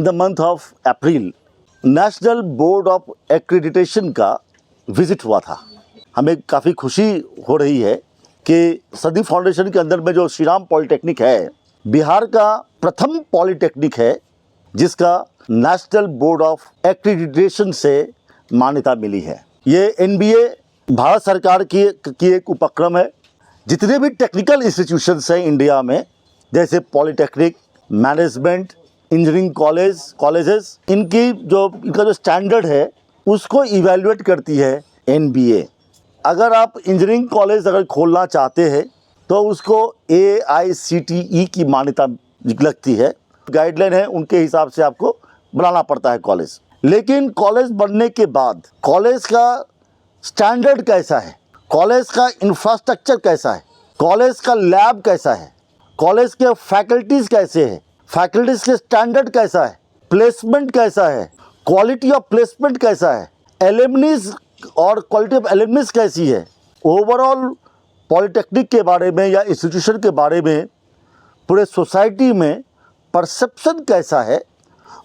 The month of April national board of accreditation का visit हुआ था। हमें काफ़ी खुशी हो रही है कि संदीप फाउंडेशन के अंदर में जो श्री राम पॉलिटेक्निक है, बिहार का प्रथम पॉलिटेक्निक है जिसका नेशनल बोर्ड ऑफ एक्रेडिटेशन से मान्यता मिली है। ये NBA भारत सरकार की एक उपक्रम है। जितने भी टेक्निकल इंस्टीट्यूशंस हैं इंडिया में, जैसे पॉलिटेक्निक, मैनेजमेंट, इंजीनियरिंग कॉलेजेस, इनका जो स्टैंडर्ड है उसको इवैल्यूएट करती है NBA। अगर आप इंजीनियरिंग कॉलेज अगर खोलना चाहते हैं तो उसको AICTE की मान्यता लगती है, गाइडलाइन है, उनके हिसाब से आपको बनाना पड़ता है कॉलेज। लेकिन कॉलेज बनने के बाद कॉलेज का स्टैंडर्ड कैसा है, कॉलेज का इंफ्रास्ट्रक्चर कैसा है, कॉलेज का लैब कैसा है, कॉलेज के फैकल्टीज़ कैसे हैं, फैकल्टीज़ के स्टैंडर्ड कैसा है, प्लेसमेंट कैसा है, क्वालिटी ऑफ प्लेसमेंट कैसा है, एलुमनीज और क्वालिटी ऑफ एलुमनीज कैसी है, ओवरऑल पॉलिटेक्निक के बारे में या इंस्टीट्यूशन के बारे में पूरे सोसाइटी में परसेप्शन कैसा है,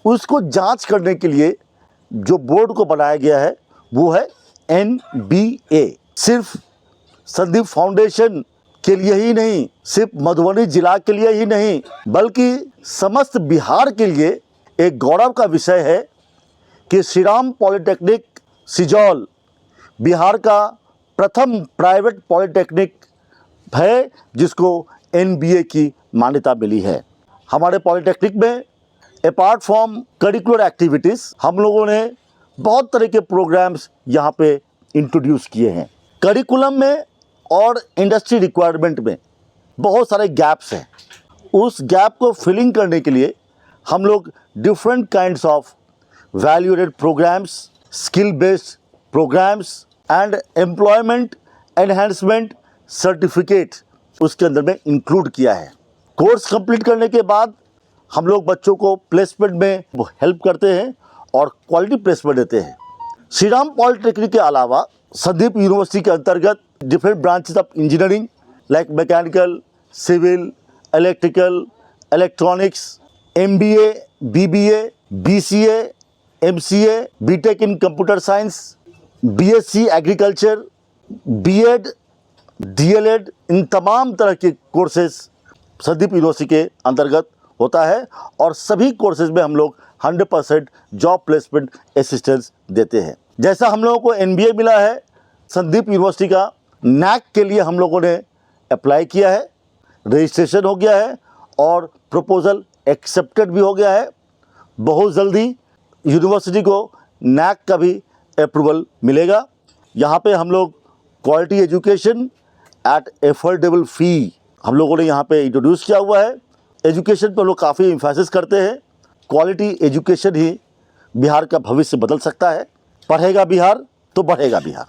उसको जांच करने के लिए जो बोर्ड को बनाया गया है वो है NBA। सिर्फ संदीप फाउंडेशन के लिए ही नहीं, सिर्फ मधुबनी जिला के लिए ही नहीं, बल्कि समस्त बिहार के लिए एक गौरव का विषय है कि श्री राम पॉलिटेक्निक सिजौल बिहार का प्रथम प्राइवेट पॉलिटेक्निक है जिसको NBA की मान्यता मिली है। हमारे पॉलिटेक्निक में अपार्ट फ्रॉम करिकुलर एक्टिविटीज़ हम लोगों ने बहुत तरह के प्रोग्राम्स यहाँ पे इंट्रोड्यूस किए हैं। करिकुलम में और इंडस्ट्री रिक्वायरमेंट में बहुत सारे गैप्स हैं। उस गैप को फिलिंग करने के लिए हम लोग different kinds of value added programs, skill based programs and employment enhancement certificate उसके अंदर में इंक्लूड किया है। कोर्स कंप्लीट करने के बाद हम लोग बच्चों को प्लेसमेंट में हेल्प करते हैं और क्वालिटी प्लेसमेंट देते हैं। श्री राम पॉलिटेक्निक के अलावा संदीप यूनिवर्सिटी के अंतर्गत different branches of engineering like mechanical, civil, electrical, electronics, MBA, BBA, BCA, MCA, BTech in computer science, BSc agriculture, B.Ed, DLED, इन तमाम तरह के कोर्सेज संदीप यूनिवर्सिटी के अंतर्गत होता है और सभी कोर्सेज में हम लोग 100% जॉब प्लेसमेंट असिस्टेंस देते हैं। जैसा हम लोगों को NBA मिला है, संदीप यूनिवर्सिटी का NAC के लिए हम लोगों ने अप्लाई किया है, रजिस्ट्रेशन हो गया है और प्रपोजल एक्सेप्टेड भी हो गया है। बहुत जल्दी यूनिवर्सिटी को NAC का भी अप्रूवल मिलेगा। यहाँ पे हम लोग क्वालिटी एजुकेशन एट एफोर्डेबल फ़ी हम लोगों ने यहाँ पे इंट्रोड्यूस किया हुआ है। एजुकेशन पे हम लोग काफ़ी एम्फेसिस करते हैं। क्वालिटी एजुकेशन ही बिहार का भविष्य बदल सकता है। पढ़ेगा बिहार तो बढ़ेगा बिहार।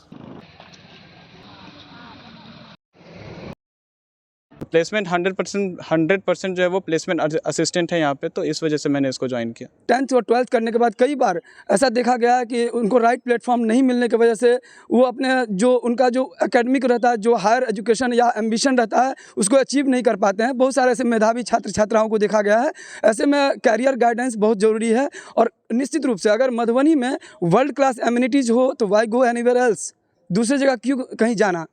प्लेसमेंट 100% जो है वो प्लेसमेंट असिस्टेंट है यहाँ पे, तो इस वजह से मैंने इसको ज्वाइन किया। 10th और 12th करने के बाद कई बार ऐसा देखा गया है कि उनको राइट प्लेटफॉर्म नहीं मिलने की वजह से वो अपने जो उनका जो एकेडमिक रहता है, जो हायर एजुकेशन या एम्बिशन रहता है, उसको अचीव नहीं कर पाते हैं। बहुत सारे ऐसे मेधावी छात्र छात्राओं को देखा गया है। ऐसे में कैरियर गाइडेंस बहुत ज़रूरी है और निश्चित रूप से अगर मधुबनी में वर्ल्ड क्लास एमिनिटीज़ हो तो वाई गो एनीवेयर एल्स, दूसरी जगह क्यों कहीं जाना।